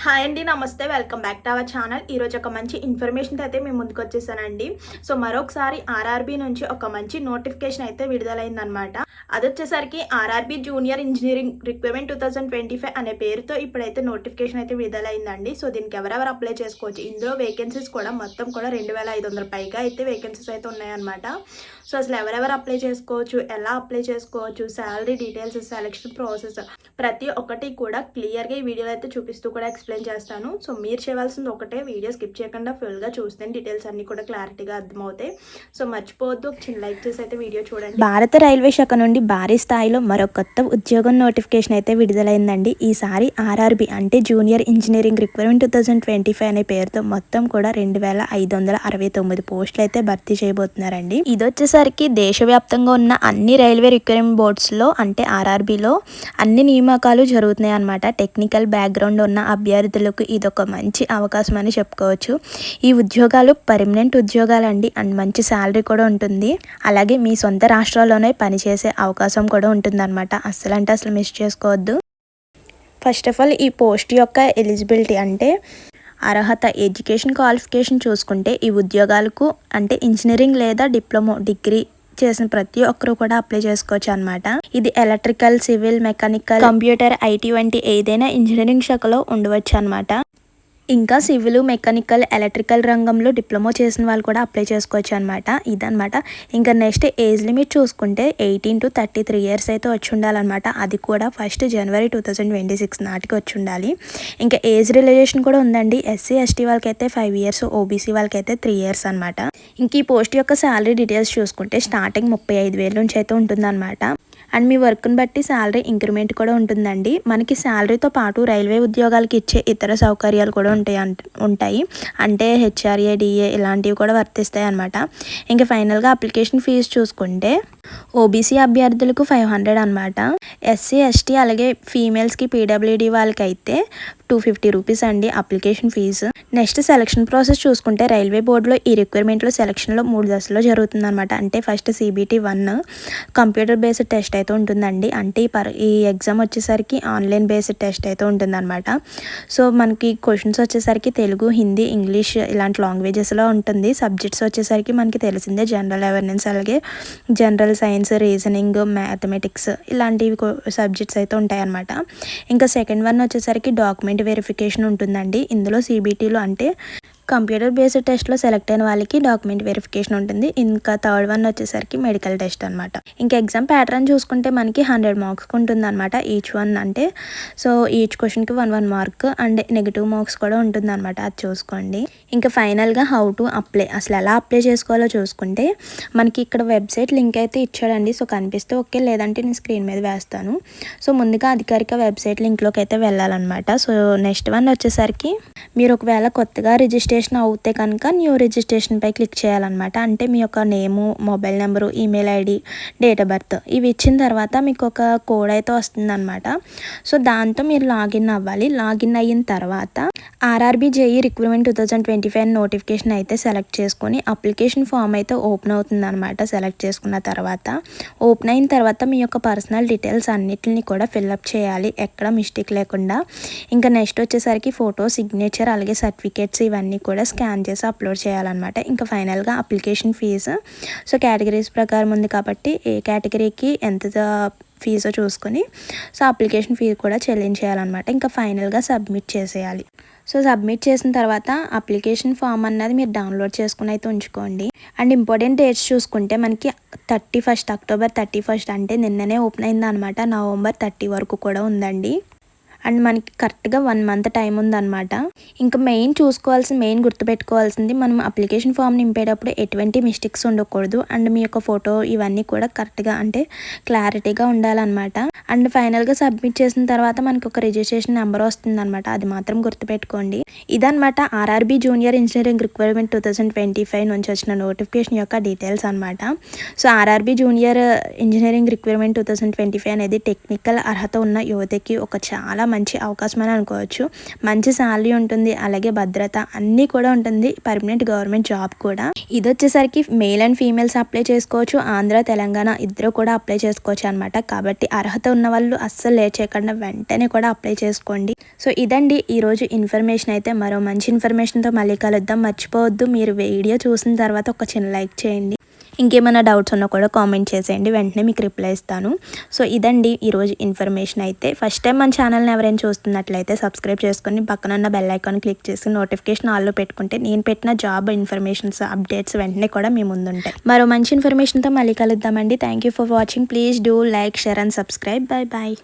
Hi అండి, నమస్తే. Welcome back to our channel. ఈరోజు ఒక మంచి ఇన్ఫర్మేషన్ అయితే మేము ముందుకు వచ్చేసానండి. సో మరొకసారి ఆర్ఆర్బీ నుంచి ఒక మంచి నోటిఫికేషన్ అయితే విడుదలైందనమాట. అది వచ్చేసరికి ఆర్ఆర్బీ జూనియర్ ఇంజనీరింగ్ రిక్వైర్మెంట్ 2025 అనే పేరుతో ఇప్పుడైతే నోటిఫికేషన్ అయితే విడుదలైందండి. సో దీనికి ఎవరెవరు అప్లై చేసుకోవచ్చు, ఇందులో వేకెన్సీస్ కూడా మొత్తం కూడా 2500 పైగా అయితే వేకెన్సీస్ అయితే ఉన్నాయన్నమాట. సో అసలు ఎవరెవరు అప్లై చేసుకోవచ్చు, ఎలా అప్లై చేసుకోవచ్చు, శాలరీ డీటెయిల్స్, సెలక్షన్ ప్రాసెస్ ప్రతి ఒక్కటి కూడా క్లియర్గా ఈ వీడియోలో అయితే చూపిస్తూ కూడా ఎక్స్ప్లెయిన్ చేస్తాను. సో మీరు చేయవలసింది ఒకటే, వీడియో స్కిప్ చేయకుండా ఫుల్గా చూస్తే డీటెయిల్స్ అన్ని కూడా క్లారిటీగా అర్థమవుతాయి. సో మర్చిపోవద్దు, ఒక చిన్న లైక్ చేసి అయితే వీడియో చూడండి. భారత రైల్వే శాఖ నుండి భారీ స్థాయిలో మరో కొత్త ఉద్యోగం నోటిఫికేషన్ అయితే విడుదలైందండి. ఈసారి ఆర్ఆర్బి అంటే జూనియర్ ఇంజనీరింగ్ రిక్వైర్మెంట్ 2025 అనే పేరుతో మొత్తం కూడా 2569 పోస్టులు అయితే భర్తీ చేయబోతున్నారండి. ఇది వచ్చేసరికి దేశవ్యాప్తంగా ఉన్న అన్ని రైల్వే రిక్వైర్మెంట్ బోర్డ్స్లో అంటే ఆర్ఆర్బిలో అన్ని నియామకాలు జరుగుతున్నాయి అన్నమాట. టెక్నికల్ బ్యాక్గ్రౌండ్ ఉన్న అభ్యర్థులకు ఇదొక మంచి అవకాశం అని చెప్పుకోవచ్చు. ఈ ఉద్యోగాలు పర్మనెంట్ ఉద్యోగాలండి అండ్ మంచి శాలరీ కూడా ఉంటుంది. అలాగే మీ సొంత రాష్ట్రాల్లోనే పనిచేసే అవకాశం కూడా ఉంటుందన్నమాట. అసలు మిస్ చేసుకోవద్దు. ఫస్ట్ ఆఫ్ ఆల్ ఈ పోస్ట్ యొక్క ఎలిజిబిలిటీ అంటే అర్హత, ఎడ్యుకేషన్ క్వాలిఫికేషన్ చూసుకుంటే ఈ ఉద్యోగాలకు అంటే ఇంజనీరింగ్ లేదా డిగ్రీ చేసిన ప్రతి ఒక్కరు కూడా అప్లై చేసుకోవచ్చు అనమాట. ఇది electrical, civil, mechanical, computer, IT వంటి ఏదైనా ఇంజనీరింగ్ శాఖలో ఉండవచ్చు అనమాట. ఇంకా సివిల్, మెకానికల్, ఎలక్ట్రికల్ రంగంలో డిప్లొమా చేసిన వాళ్ళు కూడా అప్లై చేసుకోవచ్చు అనమాట. ఇదనమాట. ఇంకా నెక్స్ట్ ఏజ్ లిమిట్ చూసుకుంటే 18 to 33 years అయితే వచ్చి ఉండాలన్నమాట. అది కూడా 1st January 2026 నాటికి వచ్చి ఉండాలి. ఇంకా ఏజ్ రిలేషన్ కూడా ఉందండి. SC, ST వాళ్ళకైతే 5 years, OBC వాళ్ళకైతే 3 years అనమాట. ఇంక ఈ పోస్ట్ యొక్క శాలరీ డీటెయిల్స్ చూసుకుంటే స్టార్టింగ్ 35,000 నుంచి అయితే ఉంటుందన్నమాట. అండ్ మీ వర్క్ని బట్టి శాలరీ ఇంక్రిమెంట్ కూడా ఉంటుందండి. మనకి శాలరీతో పాటు రైల్వే ఉద్యోగాలకి ఇచ్చే ఇతర సౌకర్యాలు కూడా ఉంటాయి. అంటే HRA, DA ఇలాంటివి కూడా వర్తిస్తాయి అన్నమాట. ఇంకా ఫైనల్గా అప్లికేషన్ ఫీజు చూసుకుంటే OBC అభ్యర్థులకు 500 అనమాట. SC, ST అలాగే ఫీమేల్స్కి PWD వాళ్ళకి అయితే 250 రూపీస్ అండి application fee. Next selection process చూసుకుంటే రైల్వే బోర్డులో ఈ రిక్వైర్మెంట్లో సెలక్షన్లో 3 దశలో జరుగుతుందన్నమాట. అంటే first CBT 1 computer based test అయితే ఉంటుందండి. అంటే ఈ ఎగ్జామ్ వచ్చేసరికి ఆన్లైన్ బేస్డ్ టెస్ట్ అయితే ఉంటుందన్నమాట. సో మనకి క్వశ్చన్స్ వచ్చేసరికి తెలుగు, హిందీ, ఇంగ్లీష్ ఇలాంటి లాంగ్వేజెస్లో ఉంటుంది. సబ్జెక్ట్స్ వచ్చేసరికి మనకి తెలిసిందే జనరల్ అవేర్నెస్ అలాగే జనరల్ సైన్స్, రీజనింగ్, మ్యాథమెటిక్స్ ఇలాంటివి సబ్జెక్ట్స్ అయితే ఉంటాయన్నమాట. ఇంకా సెకండ్ వన్ వచ్చేసరికి డాక్యుమెంట్ వెరిఫికేషన్ ఉంటుందండి. ఇందులో CBTలో అంటే కంప్యూటర్ బేస్డ్ టెస్ట్లో సెలెక్ట్ అయిన వాళ్ళకి డాక్యుమెంట్ వెరిఫికేషన్ ఉంటుంది. ఇంకా థర్డ్ వన్ వచ్చేసరికి మెడికల్ టెస్ట్ అనమాట. ఇంకా ఎగ్జామ్ ప్యాటర్న్ చూసుకుంటే మనకి 100 మార్క్స్ ఉంటుంది అనమాట. ఈచ్ వన్ అంటే సో ఈచ్ క్వశ్చన్కి 1 మార్క్ అండ్ నెగిటివ్ మార్క్స్ కూడా ఉంటుంది అనమాట. అది చూసుకోండి. ఇంకా ఫైనల్గా హౌ టు అప్లై, అసలు ఎలా అప్లై చేసుకోవాలో చూసుకుంటే మనకి ఇక్కడ వెబ్సైట్ లింక్ అయితే ఇచ్చాడండి. సో కనిపిస్తే ఓకే, లేదంటే నేను స్క్రీన్ మీద వేస్తాను. సో ముందుగా అధికారిక వెబ్సైట్ లింక్లోకి అయితే వెళ్ళాలన్నమాట. సో నెక్స్ట్ వన్ వచ్చేసరికి మీరు ఒకవేళ కొత్తగా రిజిస్ట్రేషన్ అవుతే కనుక న్యూ రిజిస్ట్రేషన్పై క్లిక్ చేయాలన్నమాట. అంటే మీ యొక్క name, mobile number, email ID, date of birth ఇవి ఇచ్చిన తర్వాత మీకు ఒక కోడ్ అయితే వస్తుందన్నమాట. సో దాంతో మీరు లాగిన్ అవ్వాలి. లాగిన్ అయిన తర్వాత ఆర్ఆర్బీ JE రిక్రూట్మెంట్ 2025 నోటిఫికేషన్ అయితే సెలెక్ట్ చేసుకొని అప్లికేషన్ ఫామ్ అయితే ఓపెన్ అవుతుందన్నమాట. సెలెక్ట్ చేసుకున్న తర్వాత ఓపెన్ అయిన తర్వాత మీ యొక్క పర్సనల్ డీటెయిల్స్ అన్నిటిని కూడా ఫిల్అప్ చేయాలి, ఎక్కడ మిస్టేక్ లేకుండా. ఇంకా నెక్స్ట్ వచ్చేసరికి ఫోటో, సిగ్నేచర్ అలాగే సర్టిఫికేట్స్ ఇవన్నీ కూడా స్కాన్ చేసి అప్లోడ్ చేయాలన్నమాట. ఇంకా ఫైనల్గా అప్లికేషన్ ఫీజు సో కేటగిరీస్ ప్రకారం ఉంది కాబట్టి ఏ కేటగిరీకి ఎంత ఫీజు చూసుకొని సో అప్లికేషన్ ఫీజు కూడా చెల్లించేయాలన్నమాట. ఇంకా ఫైనల్గా సబ్మిట్ చేసేయాలి. సో సబ్మిట్ చేసిన తర్వాత అప్లికేషన్ ఫామ్ అన్నది మీరు డౌన్లోడ్ చేసుకుని అయితే ఉంచుకోండి. అండ్ ఇంపార్టెంట్ డేట్స్ చూసుకుంటే మనకి October 31 అంటే నిన్ననే ఓపెన్ అయింది అనమాట. November 30 వరకు కూడా ఉందండి. అండ్ మనకి కరెక్ట్గా 1 month టైం ఉందన్నమాట. ఇంకా మెయిన్ గుర్తుపెట్టుకోవాల్సింది, మనం అప్లికేషన్ ఫామ్ నింపేటప్పుడు ఎటువంటి మిస్టేక్స్ ఉండకూడదు. అండ్ మీ యొక్క ఫోటో ఇవన్నీ కూడా కరెక్ట్గా అంటే క్లారిటీగా ఉండాలన్నమాట. అండ్ ఫైనల్గా సబ్మిట్ చేసిన తర్వాత మనకు ఒక రిజిస్ట్రేషన్ నెంబర్ వస్తుందన్నమాట. అది మాత్రం గుర్తుపెట్టుకోండి. ఇదనమాట ఆర్ఆర్బీ జూనియర్ ఇంజనీరింగ్ రిక్వైర్మెంట్ 2025 నుంచి వచ్చిన నోటిఫికేషన్ యొక్క డీటెయిల్స్ అనమాట. So RRB junior engineering requirement 2025 అనేది టెక్నికల్ అర్హత ఉన్న యువతకి ఒక చాలా మంచి అవకాశం అని అనుకోవచ్చు. మంచి శాలరీ ఉంటుంది, అలాగే భద్రత అన్నీ కూడా ఉంటుంది. పర్మనెంట్ గవర్నమెంట్ జాబ్ కూడా. ఇది వచ్చేసరికి మేల్ అండ్ ఫీమేల్స్ అప్లై చేసుకోవచ్చు. ఆంధ్ర తెలంగాణ ఇద్దరు కూడా అప్లై చేసుకోవచ్చు అనమాట. కాబట్టి అర్హత ఉన్న వాళ్ళు అస్సలు లేట్ చేయకుండా వెంటనే కూడా అప్లై చేసుకోండి. సో ఇదండి ఈరోజు ఇన్ఫర్మేషన్ అయితే. మరో మంచి ఇన్ఫర్మేషన్తో మళ్ళీ కలుద్దాం. మర్చిపోవద్దు, మీరు వీడియో చూసిన తర్వాత ఒక చిన్న లైక్ చేయండి. ఇంకేమైనా డౌట్స్ ఉన్నా కూడా కామెంట్ చేసేయండి, వెంటనే మీకు రిప్లై ఇస్తాను. సో ఇదండి ఈరోజు ఇన్ఫర్మేషన్ అయితే. ఫస్ట్ టైం మన ఛానల్ని ఎవరైనా చూస్తున్నట్లయితే సబ్స్క్రైబ్ చేసుకొని పక్కన ఉన్న బెల్ ఐకాన్ క్లిక్ చేసి నోటిఫికేషన్ ఆల్లో పెట్టుకుంటే నేను పెట్టిన జాబ్ ఇన్ఫర్మేషన్స్ అప్డేట్స్ వెంటనే కూడా మీ ముందుంటాయి. మరో మంచి ఇన్ఫర్మేషన్తో మళ్ళీ కలుద్దామండి. Thank you for watching. Please do like, share and subscribe. Bye bye.